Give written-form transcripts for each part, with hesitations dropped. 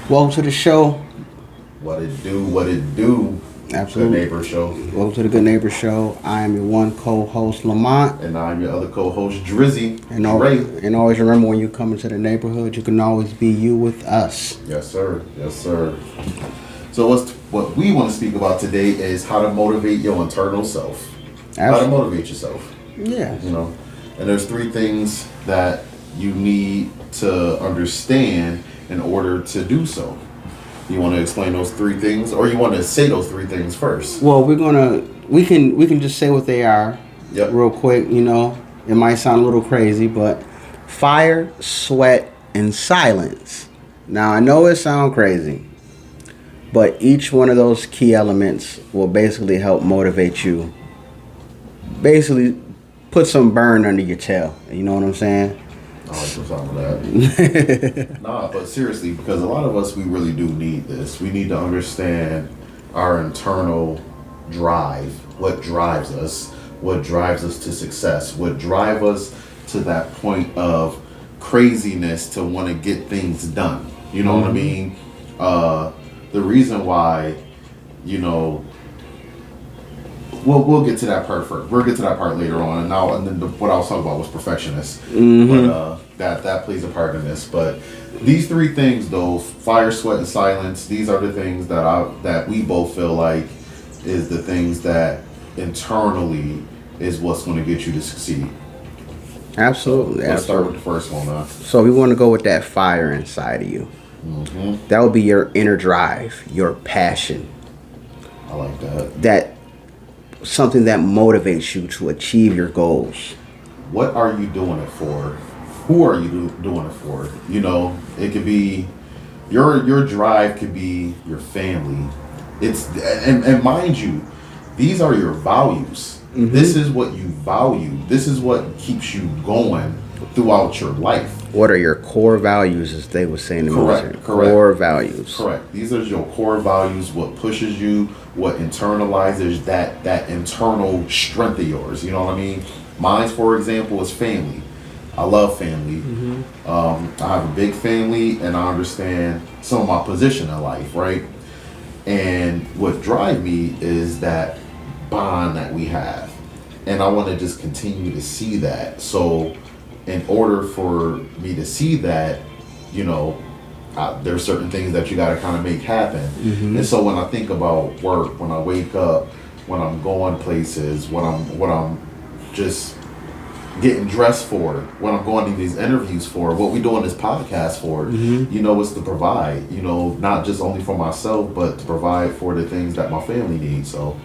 Welcome to the show. What it do, what it do. Absolutely. Good Neighbor Show. Welcome to the Good Neighbor Show. I am your one co-host, Lamont. And I'm your other co-host, Drizzy. And always remember, when you come into the neighborhood, you can always be you with us. Yes, sir. Yes, sir. So what we want to speak about today is how to motivate your internal self. Absolutely. How to motivate yourself. Yeah. And there's three things that you need to understand in order to do so. You want to explain those three things, or you want to say those three things first? Well, we can just say what they are. Yep. Real quick. It might sound a little crazy, but fire, sweat, and silence. Now I know it sounds crazy, but each one of those key elements will basically help motivate you. Basically, put some burn under your tail. You know what I'm saying? I like the sound of that. Nah, but seriously, because a lot of us, we really do need this. We need to understand our internal drive. What drives us? What drives us to success? What drives us to that point of craziness to want to get things done? You know what I mean? The reason why, we'll get to that part first. We'll get to that part later on. And then what I was talking about was perfectionist. But that plays a part in this. But these three things, though, fire, sweat, and silence, these are the things that we both feel like is the things that internally is what's going to get you to succeed. Absolutely. Let's start with the first one, huh? So we want to go with that fire inside of you. That would be your inner drive, your passion. I like that. That something that motivates you to achieve your goals. What are you doing it for? Who are you doing it for? It could be your drive could be your family. And mind you, these are your values. This is what you value. This is what keeps you going throughout your life. What are your core values, as they would say in the military? Correct. Core values. Correct. These are your core values, what pushes you, what internalizes that internal strength of yours. You know what I mean? Mine, for example, is family. I love family. I have a big family, and I understand some of my position in life, right? And what drives me is that bond that we have. And I want to just continue to see that. So in order for me to see that, there's certain things that you got to kind of make happen. And so when I think about work, when I wake up, when I'm going places, what I'm just getting dressed for, when I'm going to these interviews for, what we doing this podcast for, it's to provide, not just only for myself, but to provide for the things that my family needs. So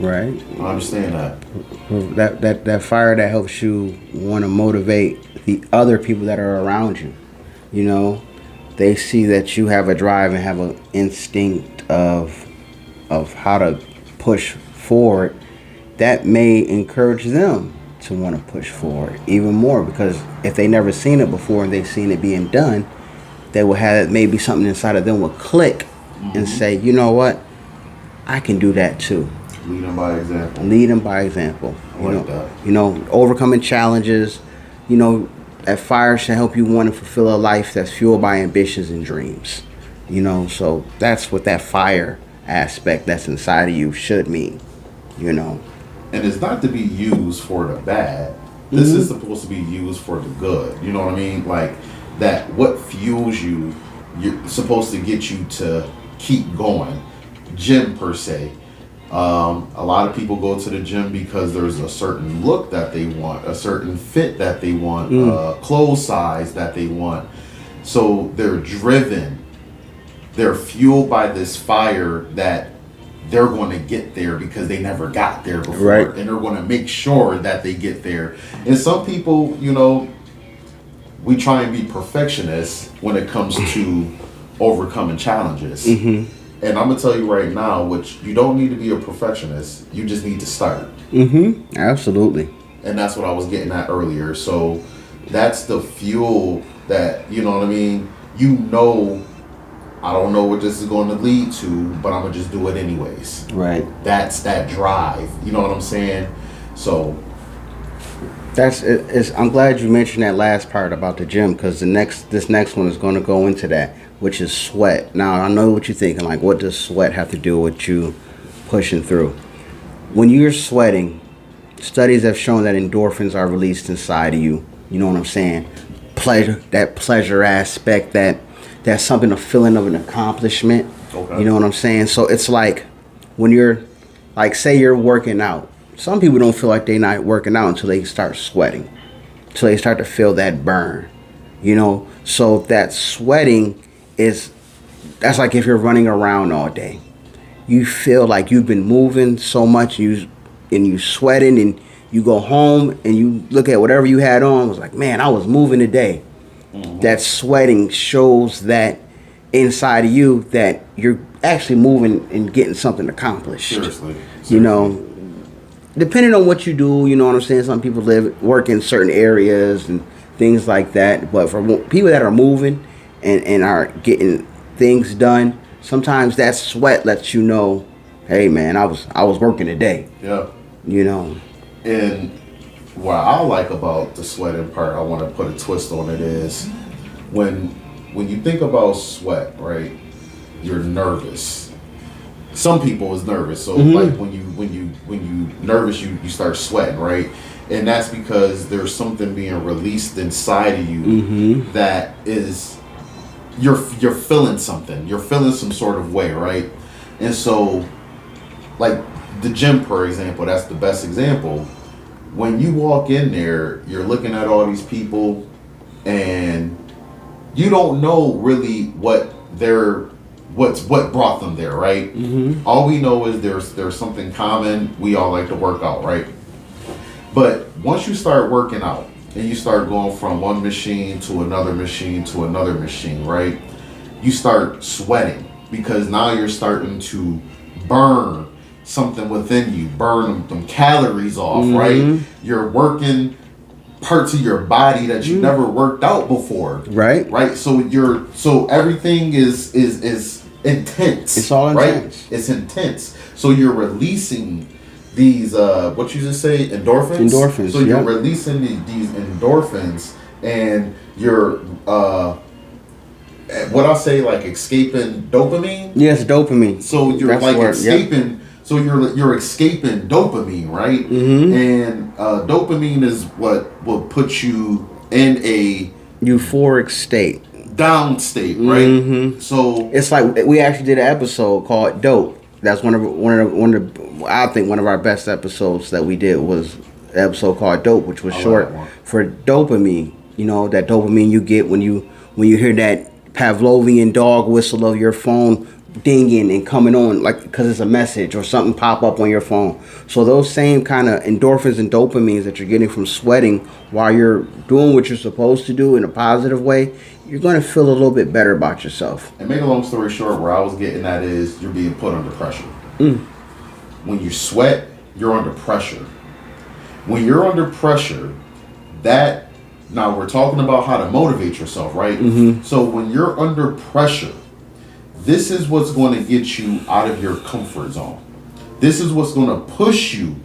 right, I understand that. That fire that helps you want to motivate the other people that are around you. They see that you have a drive and have an instinct of how to push forward. That may encourage them to want to push forward even more, because if they never seen it before and they've seen it being done, they will have maybe something inside of them will click and say, you know what, I can do that too. Lead them by example. Lead them by example. I like that. Overcoming challenges. That fire should help you want to fulfill a life that's fueled by ambitions and dreams. So that's what that fire aspect that's inside of you should mean. And it's not to be used for the bad. This is supposed to be used for the good. You know what I mean? Like that, what fuels you, you're supposed to get you to keep going. Gym per se. A lot of people go to the gym because there's a certain look that they want, a certain fit that they want, clothes size that they want. So they're driven. They're fueled by this fire that they're going to get there because they never got there before. Right. And they're going to make sure that they get there. And some people, we try and be perfectionists when it comes to overcoming challenges. And I'm gonna tell you right now, which you don't need to be a perfectionist. You just need to start. Absolutely. And that's what I was getting at earlier. So that's the fuel that, you know what I mean? I don't know what this is going to lead to, but I'm gonna just do it anyways. Right. That's that drive. You know what I'm saying? So I'm glad you mentioned that last part about the gym because this next one is going to go into that, which is sweat. Now I know what you're thinking. Like, what does sweat have to do with you pushing through? When you're sweating, studies have shown that endorphins are released inside of you. You know what I'm saying? Pleasure aspect, that's something, a feeling of an accomplishment. Okay. You know what I'm saying? So it's like when you're, like, say you're working out. Some people don't feel like they're not working out until they start sweating, until they start to feel that burn. You know, so that sweating that's like if you're running around all day. You feel like you've been moving so much, and you sweating, and you go home and you look at whatever you had on. It was like, man, I was moving today. Mm-hmm. That sweating shows that inside of you that you're actually moving and getting something accomplished. Seriously. You know, depending on what you do, you know what I'm saying? Some people work in certain areas and things like that. But for people that are moving and are getting things done, sometimes that sweat lets you know, hey man, I was working today. Yeah. You know. And what I like about the sweating part, I want to put a twist on it, is when you think about sweat, right? You're nervous. Some people is nervous, so like when you nervous, you start sweating, right? And that's because there's something being released inside of you that is you're feeling something. You're feeling some sort of way, right? And so, like the gym, for example, that's the best example. When you walk in there, you're looking at all these people, and you don't know really what brought them there, right? All we know is there's something common. We all like to work out, right? But once you start working out and you start going from one machine to another machine to another machine, right? You start sweating because now you're starting to burn something within you, burn them calories off, right? You're working parts of your body that you never worked out before, right? So everything is intense. It's all intense, right? It's intense. So you're releasing these what you just say, endorphins. So you're releasing these endorphins, and you're what I'll say, like escaping dopamine. Yes, dopamine. So you're escaping. Yep. So you're escaping dopamine, right? And dopamine is what will put you in a euphoric state, down state, right? So it's like we actually did an episode called "Dope." That's one of I think one of our best episodes that we did was an episode called "Dope," which was short for dopamine. You know, that dopamine you get when you hear that Pavlovian dog whistle of your phone dinging and coming on, like because it's a message or something pop up on your phone. So those same kind of endorphins and dopamines that you're getting from sweating while you're doing what you're supposed to do in a positive way, you're going to feel a little bit better about yourself. And make a long story short, where I was getting at is you're being put under pressure. When you sweat, you're under pressure. When you're under pressure, now we're talking about how to motivate yourself, right? So when you're under pressure, this is what's going to get you out of your comfort zone. This is what's going to push you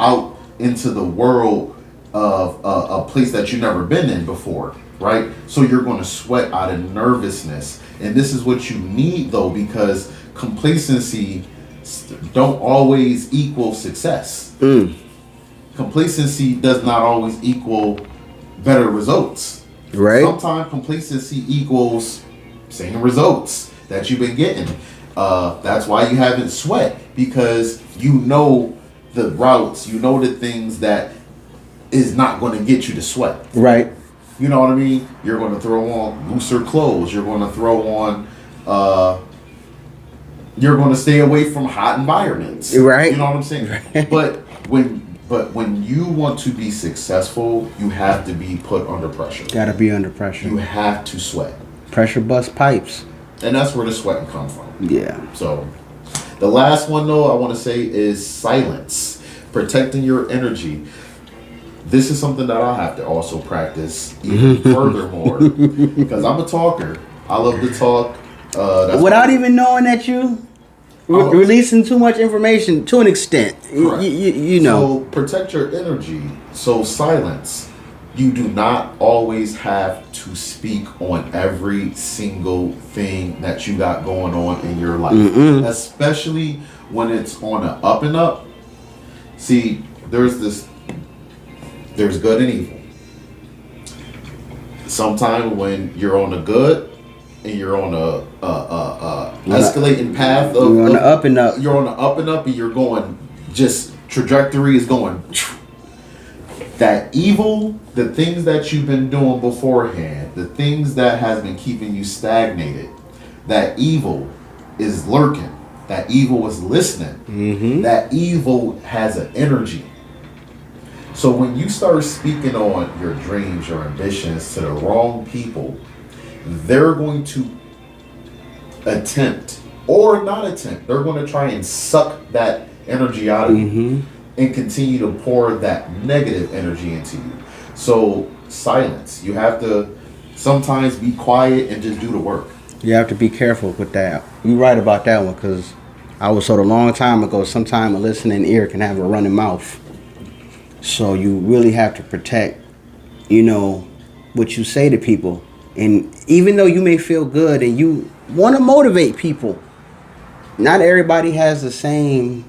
out into the world of a place that you've never been in before, right? So you're going to sweat out of nervousness. And this is what you need, though, because complacency don't always equal success. Complacency does not always equal better results. Right. Sometimes complacency equals same results that you've been getting. That's why you haven't sweat, because you know the routes, you know the things that is not going to get you to sweat. Right. You know what I mean? You're going to throw on looser clothes. You're going to throw on. You're going to stay away from hot environments. Right. You know what I'm saying? Right. But when you want to be successful, you have to be put under pressure. Got to be under pressure. You have to sweat. Pressure bust pipes. And that's where the sweating comes from. Yeah. So, the last one, though, I want to say is silence. Protecting your energy. This is something that I'll have to also practice even furthermore. Because I'm a talker. I love to talk. Without even knowing that you releasing too much information to an extent. You know. So protect your energy. So silence. You do not always have to speak on every single thing that you got going on in your life, especially when it's on an up and up. See, there's good and evil. Sometimes when you're on the good and you're on a escalating path of you're on the up and up. You're on the up and up, and you're going, just trajectory is going. That evil, the things that you've been doing beforehand, the things that has been keeping you stagnated, that evil is lurking. That evil is listening. That evil has an energy. So when you start speaking on your dreams, your ambitions to the wrong people, they're going to attempt or not attempt. They're going to try and suck that energy out of you and continue to pour that negative energy into you. So silence. You have to sometimes be quiet and just do the work. You have to be careful with that. You're right about that one, because I was told a long time ago, sometimes a listening ear can have a running mouth. So you really have to protect, what you say to people. And even though you may feel good and you want to motivate people, not everybody has the same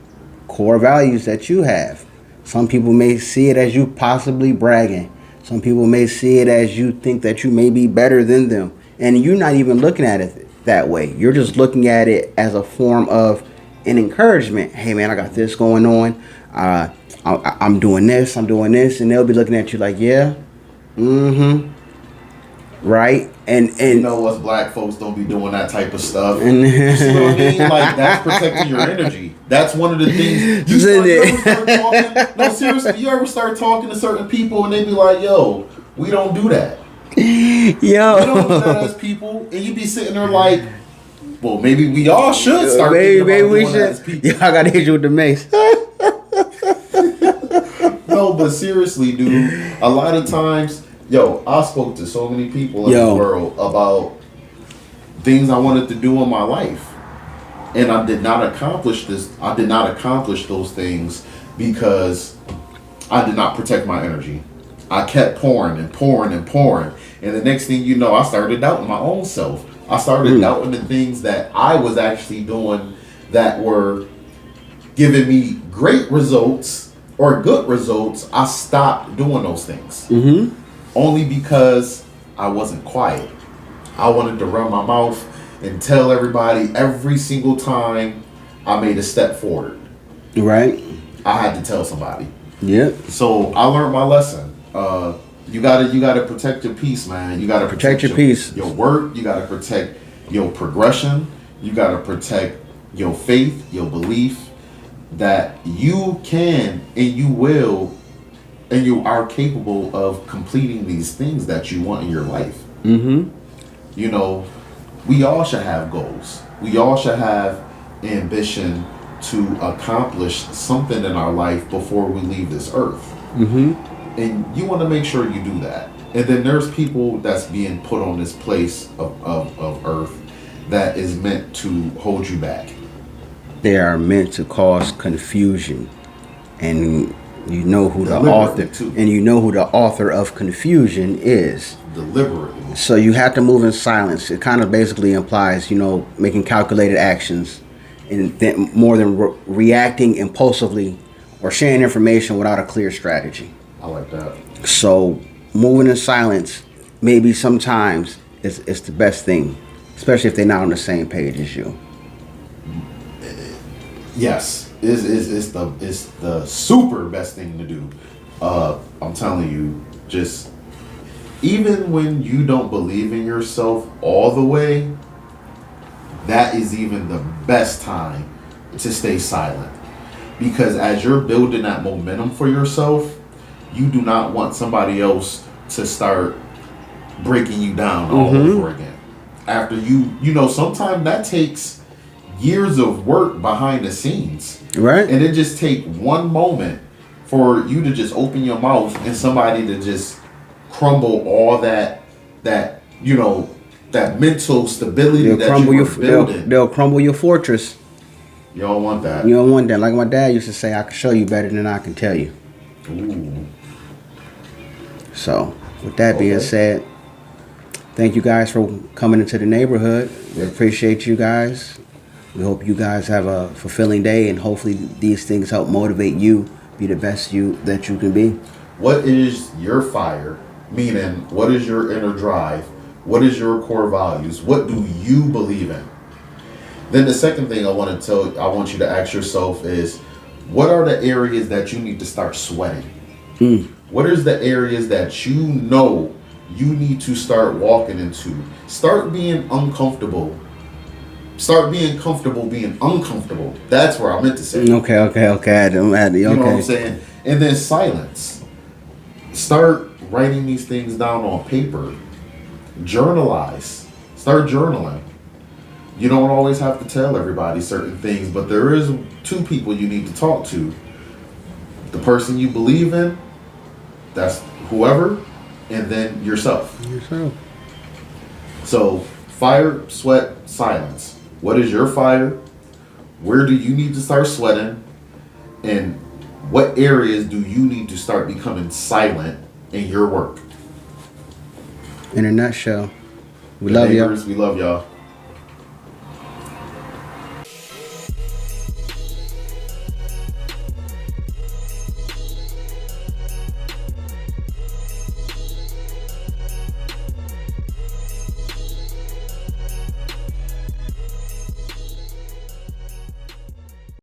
core values that you have. Some people may see it as you possibly bragging. Some people may see it as you think that you may be better than them. And you're not even looking at it that way. You're just looking at it as a form of an encouragement. Hey man, I got this going on. I'm doing this. And they'll be looking at you like, yeah, right? And you know us black folks don't be doing that type of stuff. You see what I mean? Like, that's protecting your energy. That's one of the things. Seriously, you ever start talking to certain people and they be like, yo, we don't do that. We don't do that as people. And you be sitting there like, well, maybe we all should start maybe we should. As people. Yeah, I got to hit you with the mace. No, but seriously, dude, a lot of times, I spoke to so many people in the world about things I wanted to do in my life. And I did not accomplish this. I did not accomplish those things because I did not protect my energy. I kept pouring. And the next thing you know, I started doubting my own self. I started doubting the things that I was actually doing that were giving me great results or good results. I stopped doing those things. Only because I wasn't quiet. I wanted to run my mouth and tell everybody every single time I made a step forward. Right. I had to tell somebody. Yep. So I learned my lesson. You gotta protect your peace, man. You gotta protect your peace. Your work. You gotta protect your progression. You gotta protect your faith, your belief that you can and you will and you are capable of completing these things that you want in your life. We all should have goals. We all should have ambition to accomplish something in our life before we leave this earth. And you want to make sure you do that. And then there's people that's being put on this place of earth that is meant to hold you back. They are meant to cause confusion. And you know who the author and you know who the author of confusion is. Deliberately. So you have to move in silence. It kind of basically implies, making calculated actions and more than reacting impulsively or sharing information without a clear strategy. I like that. So moving in silence maybe sometimes is the best thing, especially if they're not on the same page as you. Yes, it's the super best thing to do. I'm telling you, just even when you don't believe in yourself all the way, that is even the best time to stay silent. Because as you're building that momentum for yourself, you do not want somebody else to start breaking you down all over again. After sometimes that takes years of work behind the scenes. Right. And it just take one moment for you to just open your mouth and somebody to just crumble all that mental stability that you were building. They'll crumble your fortress. You don't want that. You don't want that. Like my dad used to say, I can show you better than I can tell you. Ooh. So, with that being Okay. said, thank you guys for coming into the neighborhood. We appreciate you guys. We hope you guys have a fulfilling day, and hopefully these things help motivate you be the best you that you can be. What is your fire? Meaning, what is your inner drive? What is your core values? What do you believe in? Then the second thing I want you to ask yourself is, what are the areas that you need to start sweating? What is the areas that you know you need to start walking into? Start being uncomfortable. Start being comfortable being uncomfortable. That's where I meant to say. Okay. You know what I'm saying? And then silence. Start writing these things down on paper. Journalize. Start journaling. You don't always have to tell everybody certain things, but there is two people you need to talk to. The person you believe in, that's whoever, and then yourself. So, fire, sweat, silence. What is your fire? Where do you need to start sweating? And what areas do you need to start becoming silent in your work? In a nutshell, we The love you. neighbors, we love y'all.